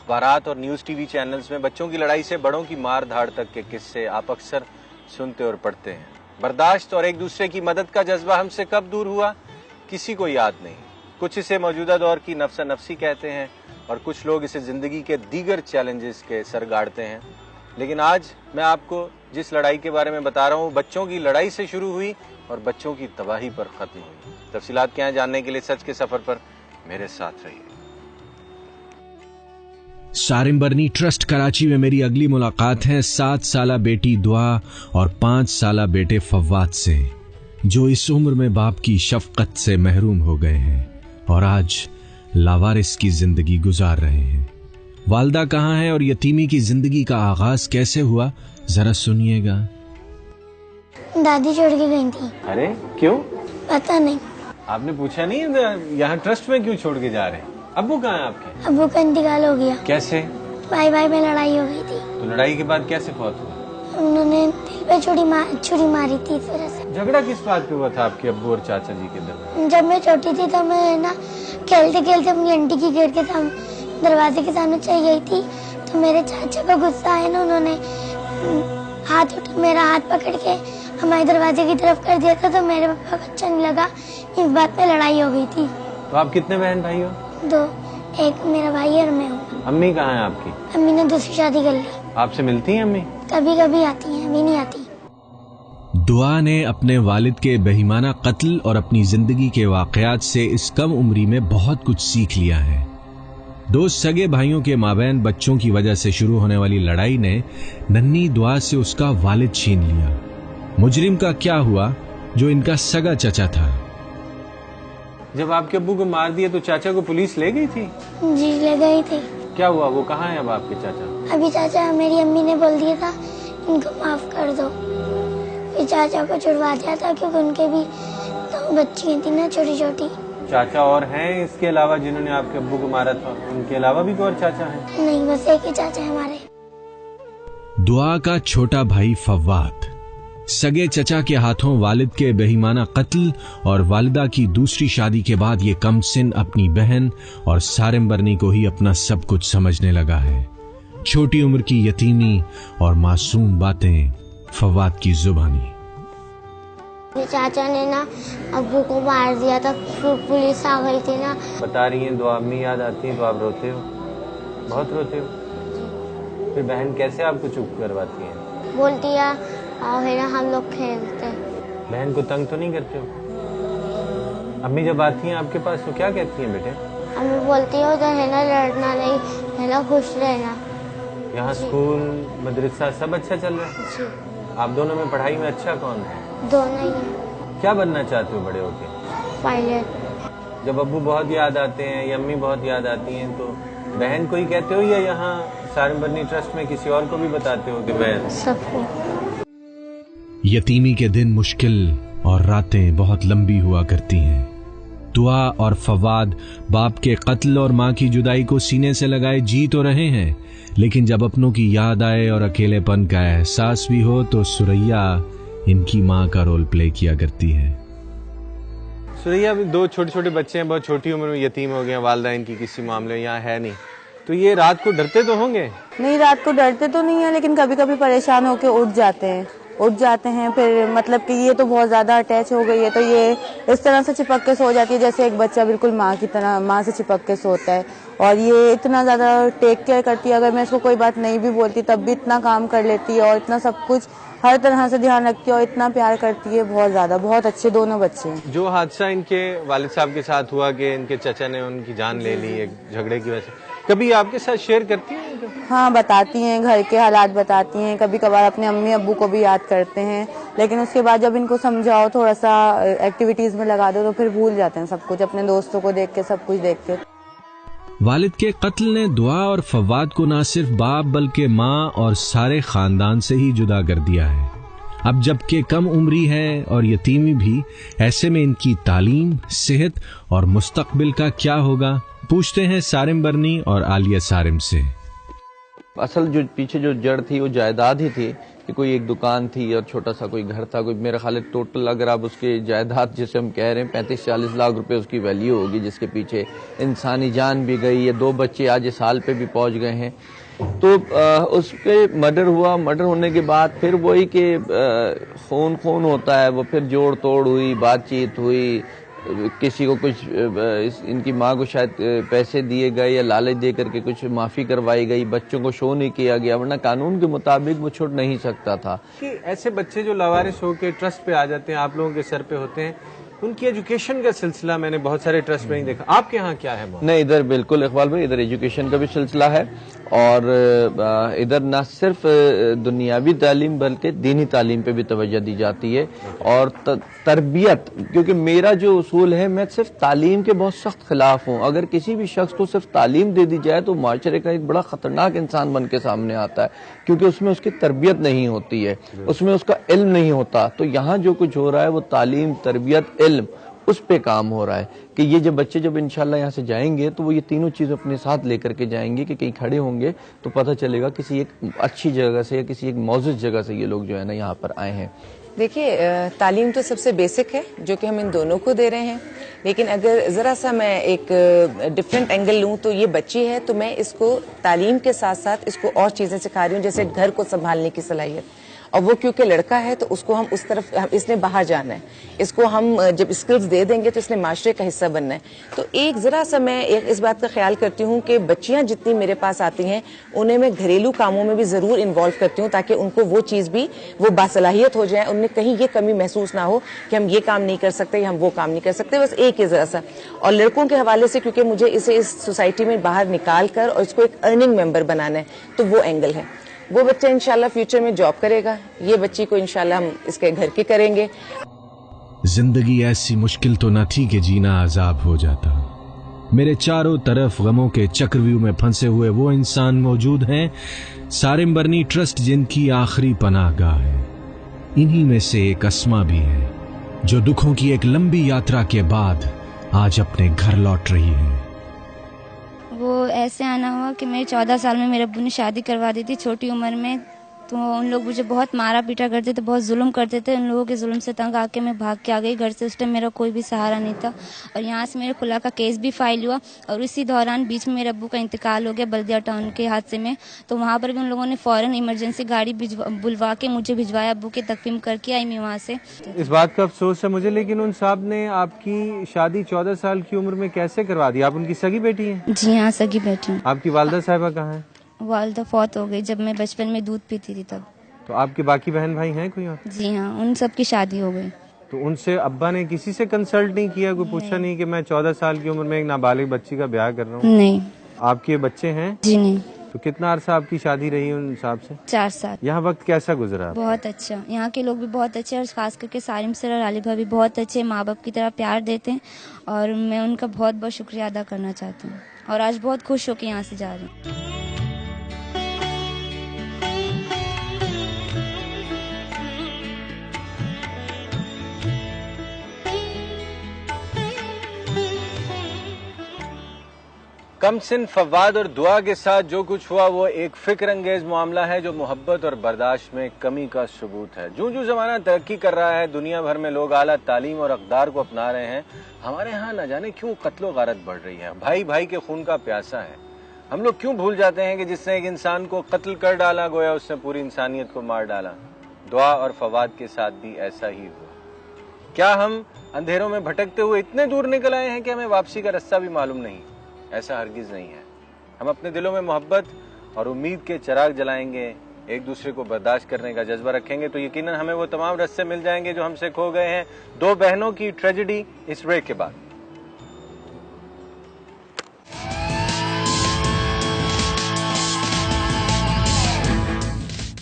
अखबारात और news TV channels में बच्चों की लड़ाई से बड़ों की मार धाड़ तक के किस्से आप अक्सर सुनते और पढ़ते हैं। बर्दाश्त और एक दूसरे की मदद का जज्बा हमसे कब दूर हुआ, किसी को याद नहीं। कुछ इसे मौजूदा दौर की नफ्सा नफ्सी कहते हैं और कुछ लोग इसे जिंदगी के दीगर चैलेंजेस के सर गाड़ते हैं। लेकिन आज मैं आपको जिस लड़ाई के बारे में बता रहा हूँ, बच्चों की लड़ाई से शुरू हुई और बच्चों की तबाही पर खत्म हुई। तफसीलात क्या हैं जानने के लिए सच के सफर पर मेरे साथ रहिए। सारिम बरनी ट्रस्ट कराची में मेरी अगली मुलाकात है 7 साला बेटी दुआ और 5 साला बेटे फव्वाद से, जो इस उम्र में बाप की शफकत से महरूम हो गए हैं और आज लावारिस की जिंदगी गुजार रहे हैं। वालदा कहाँ है और यतीमी की जिंदगी का आगाज कैसे हुआ, जरा सुनिएगा। दादी छोड़ के गई थी। अरे क्यों? पता नहीं। आपने पूछा नहीं यहाँ ट्रस्ट में क्यों छोड़ के जा रहे हैं? अब्बू कहाँ है आपके? अब्बू का इंतकाल हो गया। कैसे? भाई भाई में लड़ाई हो गई थी। तो लड़ाई के बाद कैसे फौत हुआ? उन्होंने दिल पे छुरी मारी थी, इस वजह से। झगड़ा किस बात पे हुआ था आपके अब्बू और चाचा जी के दरमियान? जब मैं छोटी थी तब मैं ना खेलते खेलते अपनी आंटी की गेट के सामने दरवाजे के सामने चली गई थी, तो मेरे चाचा को गुस्सा आया ना, उन्होंने मेरा हाथ पकड़ के हमारे दरवाजे की तरफ कर दिया था, तो मेरे पापा को अच्छा नहीं लगा, इस बात पे लड़ाई हो गई थी। तो आप कितने बहन भाई हो? 2, एक मेरा भाई और मैं हूँ। अम्मी कहाँ है आपकी? अम्मी ने दूसरी शादी कर ली। आपसे मिलती हैं अम्मी? कभी कभी आती हैं, अभी नहीं आती। दुआ ने अपने वालिद के बेईमाना कत्ल और अपनी जिंदगी के वाकयात से इस कम उम्री में बहुत कुछ सीख लिया है। 2 सगे भाइयों के माबैन बच्चों की वजह से शुरू होने वाली लड़ाई ने नन्ही दुआ से उसका वालिद छीन लिया। मुजरिम का क्या हुआ, जो इनका सगा चचा था। जब आपके अब्बू को मार दिया तो चाचा को पुलिस ले गई थी? जी ले गई थी। क्या हुआ, वो कहाँ है अब आपके चाचा? अभी चाचा, मेरी अम्मी ने बोल दिया था इनको माफ कर दो, फिर चाचा को छुड़वा दिया था, क्योंकि उनके भी 2 बच्चियां थी ना छोटी छोटी। चाचा और हैं इसके अलावा जिन्होंने आपके अब्बू को मारा था? उनके अलावा भी कोई और चाचा है? नहीं, बस एक ही चाचा है हमारे। दुआ का छोटा भाई फव्वाद सगे चचा के हाथों वालिद के बेईमाना कत्ल और वालिदा की दूसरी शादी के बाद ये कमसिन अपनी बहन और सारिम बरनी को ही अपना सब कुछ समझने लगा है। छोटी उम्र की यतीमी और मासूम बातें फव्वाद की जुबानी। चाचा ने ना अब्बू को मार दिया था, फिर पुलिस आ गई थी ना। बता रही हैं दुआ अम्मी याद आती है तो आप रोते हो, बहुत रोते हो। फिर बहन कैसे आपको चुप करवाती है? बोलती है आओ है ना हम लोग खेलते। बहन को तंग तो नहीं करते हो? अम्मी जब आती हैं आपके पास तो क्या कहती हैं बेटे? अम्मी बोलती है उधर है ना लड़ना नहीं, है ना खुश रहना। यहाँ स्कूल मदरसा सब अच्छा चल रहा है? जी। आप दोनों में पढ़ाई में अच्छा कौन है? दोनों ही। क्या बनना चाहते हो बड़े होके? पायलट। जब अब्बू बहुत याद आते हैं या अम्मी बहुत याद आती हैं तो बहन को ही कहते हो या यहाँ सारिम बरनी ट्रस्ट में किसी और को भी बताते हो कि बहन? सबको। यतीमी के दिन मुश्किल और रातें बहुत लंबी हुआ करती हैं। दुआ और फवाद बाप के कत्ल और मां की जुदाई को सीने से लगाए जी तो रहे हैं, लेकिन जब अपनों की याद आए और अकेलेपन का एहसास भी हो तो सुरैया इनकी मां का रोल प्ले किया करती है। सुरैया भी 2 छोटे छोटे बच्चे हैं, बहुत छोटी उम्र में यतीम हो गए हैं, वालिदा इनकी किसी मामले में यहाँ है नहीं, तो ये रात को डरते तो होंगे? नहीं, रात को डरते तो नहीं है, लेकिन कभी कभी परेशान होकर उठ जाते हैं। फिर मतलब कि ये तो बहुत ज्यादा अटैच हो गई है, तो ये इस तरह से चिपक के सो जाती है जैसे एक बच्चा बिल्कुल माँ की तरह माँ से चिपक के सोता है। और ये इतना ज्यादा टेक केयर करती है, अगर मैं इसको कोई बात नहीं भी बोलती तब भी इतना काम कर लेती है और इतना सब कुछ हर तरह से ध्यान रखती है और इतना प्यार करती है, बहुत ज्यादा। बहुत अच्छे दोनों बच्चे हैं। जो हादसा इनके वालिद साहब के साथ हुआ कि इनके चचा ने उनकी जान ले ली एक झगड़े की वजह से, कभी आपके साथ शेयर करती हैं? हाँ, बताती हैं, घर के हालात बताती हैं, कभी कभार अपने अम्मी अब्बू को भी याद करते हैं, लेकिन उसके बाद जब इनको समझाओ, थोड़ा सा एक्टिविटीज में लगा दो तो फिर भूल जाते हैं सब कुछ, अपने दोस्तों को देख के, सब कुछ देख के। वालिद के कत्ल ने दुआ और फवाद को न सिर्फ बाप बल्कि माँ और सारे खानदान से ही जुदा कर दिया है। अब जबकि कम उम्री है और यतीमी भी, ऐसे में इनकी तालीम, सेहत और मुस्तकबिल का क्या होगा, पूछते हैं सारिम बरनी और आलिया सारिम से। असल जो पीछे जो जड़ थी वो जायदाद ही थी कि कोई एक दुकान थी और छोटा सा कोई घर था, कोई मेरा ख्याल है टोटल अगर आप उसके जायदाद जिसे हम कह रहे हैं 35-40 लाख रुपए उसकी वैल्यू होगी, जिसके पीछे इंसानी जान भी गई है, 2 बच्चे आज इस हाल पे भी पहुंच गए हैं। तो उस पे मर्डर हुआ, मर्डर होने के बाद फिर वही कि खून होता है, वो फिर जोड़ तोड़ हुई, बातचीत हुई, किसी को कुछ इनकी माँ को शायद पैसे दिए गए या लालच दे करके कुछ माफ़ी करवाई गई, बच्चों को शो नहीं किया गया, वरना कानून के मुताबिक वो छूट नहीं सकता था। कि ऐसे बच्चे जो लावारिस होकर ट्रस्ट पे आ जाते हैं, आप लोगों के सर पे होते हैं, उनकी एजुकेशन का सिलसिला मैंने बहुत सारे ट्रस्ट में नहीं देखा, आपके यहाँ क्या है? नहीं, इधर बिल्कुल इकबाल भाई, इधर एजुकेशन का भी सिलसिला है और इधर न सिर्फ दुनियावी तालीम बल्कि दीनी तालीम पे भी तवज्जो दी जाती है और तरबियत, क्योंकि मेरा जो उसूल है, मैं सिर्फ तालीम के बहुत सख्त खिलाफ हूँ। अगर किसी भी शख्स को सिर्फ तालीम दे दी जाए तो माशरे का एक बड़ा खतरनाक इंसान बन के सामने आता है, क्योंकि उसमें उसकी तरबियत नहीं होती है, उसमें उसका इल्म नहीं होता। तो यहाँ जो कुछ हो रहा है वो तालीम, तरबियत, इल्म, उस पे काम हो रहा है कि ये जब बच्चे जब इंशाल्लाह यहाँ से जाएंगे तो वो ये तीनों चीज़ अपने साथ लेकर के जाएंगे कि कहीं खड़े होंगे तो पता चलेगा किसी एक अच्छी जगह से या किसी एक मौजूद जगह से ये लोग जो है ना यहाँ पर आए हैं। देखिए, तालीम तो सबसे बेसिक है जो कि हम इन दोनों को दे रहे हैं, लेकिन अगर ज़रा सा मैं एक डिफरेंट एंगल लूँ तो ये बच्ची है तो मैं इसको तालीम के साथ साथ इसको और चीज़ें सिखा रही हूँ, जैसे घर को संभालने की सलाहियत। और वो क्योंकि लड़का है तो उसको हम उस तरफ, इसने बाहर जाना है, इसको हम जब स्किल्स दे देंगे तो इसने माशरे का हिस्सा बनना है। तो एक ज़रा सा मैं इस बात का ख्याल करती हूँ कि बच्चियाँ जितनी मेरे पास आती हैं उन्हें मैं घरेलू कामों में भी ज़रूर इन्वॉल्व करती हूँ, ताकि उनको वो चीज़ भी वो बासलाहियत हो जाए, उन्हें कहीं ये कमी महसूस ना हो कि हम ये काम नहीं कर सकते या हम वो काम नहीं कर सकते। बस एक ही ज़रा सा। और लड़कों के हवाले से, क्योंकि मुझे इसे इस सोसाइटी में बाहर निकाल कर और इसको एक अर्निंग मेंबर बनाना है, तो वो एंगल है। वो बच्चा इंशाल्लाह फ्यूचर में जॉब करेगा, ये बच्ची को इंशाल्लाह हम इसके घर के करेंगे। जिंदगी ऐसी मुश्किल तो न थी कि जीना अजाब हो जाता। मेरे चारों तरफ गमों के चक्रव्यूह में फंसे हुए वो इंसान मौजूद हैं, सारिम बरनी ट्रस्ट जिनकी आखिरी पनाहगाह है। इन्हीं में से एक अस्मा भी है जो दुखों की एक लंबी यात्रा के बाद आज अपने घर लौट रही है। वो ऐसे आना हुआ कि मेरे 14 साल में मेरे अब्बू ने शादी करवा दी थी छोटी उम्र में, तो उन लोग मुझे बहुत मारा पीटा करते थे, बहुत जुल्म करते थे। उन लोगों के जुल्म से तंग आके मैं भाग के आ गई घर से। उस टाइम मेरा कोई भी सहारा नहीं था और यहाँ से मेरे खुला का केस भी फाइल हुआ और इसी दौरान बीच में मेरे अब्बू का इंतकाल हो गया बल्दिया टाउन के हादसे में। तो वहाँ पर भी उन लोगों ने फ़ौरन इमरजेंसी गाड़ी बुलवा के मुझे भिजवाया, अब्बू के तकफीम करके आई मैं वहाँ से। इस बात का अफसोस है मुझे, लेकिन उन साहब ने आपकी शादी 14 साल की उम्र में कैसे करवा दी? आप उनकी सगी बेटी हैं? जी हाँ, सगी बेटी हूँ। आपकी वालदा साहिबा कहाँ है? वालदा फौत हो गई जब मैं बचपन में दूध पीती थी तब। तो आपके बाकी बहन भाई हैं कोई और? जी हाँ, उन सब की शादी हो गई। तो उनसे अब्बा ने किसी से कंसल्ट नहीं किया, कोई पूछा नहीं कि मैं 14 साल की उम्र में एक नाबालिग बच्ची का ब्याह कर रहा हूँ? नहीं। आपके बच्चे हैं? जी नहीं। तो कितना अरसा आपकी शादी रही उन साहब से? 4 साल। यहाँ वक्त कैसा गुजरा? बहुत अच्छा, यहाँ के लोग भी बहुत अच्छे और खास करके सारिम सर और अली भाभी बहुत अच्छे, माँ बाप की तरह प्यार देते हैं और मैं उनका बहुत बहुत शुक्रिया अदा करना चाहती हूँ और आज बहुत खुश होकर यहाँ से जा रही हूँ। कम सिन फवाद और दुआ के साथ जो कुछ हुआ वो एक फिक्र अंगेज मामला है जो मोहब्बत और बर्दाश्त में कमी का सबूत है। जो जो जमाना तरक्की कर रहा है, दुनिया भर में लोग आला तालीम और अक़दार को अपना रहे हैं, हमारे यहाँ न जाने क्यों कत्लो गारत बढ़ रही है। भाई भाई के खून का प्यासा है। हम लोग क्यों भूल जाते हैं कि जिसने एक इंसान को कत्ल कर डाला गोया उसने पूरी इंसानियत को मार डाला। दुआ और फवाद के साथ भी ऐसा ही हुआ। क्या हम अंधेरों में भटकते हुए इतने दूर निकल आए हैं कि हमें वापसी का रास्ता भी मालूम नहीं? ऐसा हरगिज नहीं है। हम अपने दिलों में मोहब्बत और उम्मीद के चिराग जलाएंगे, एक दूसरे को बर्दाश्त करने का जज्बा रखेंगे तो यकीनन हमें वो तमाम रास्ते मिल जाएंगे जो हमसे खो गए हैं। 2 बहनों की ट्रेजेडी इस ब्रेक के बाद।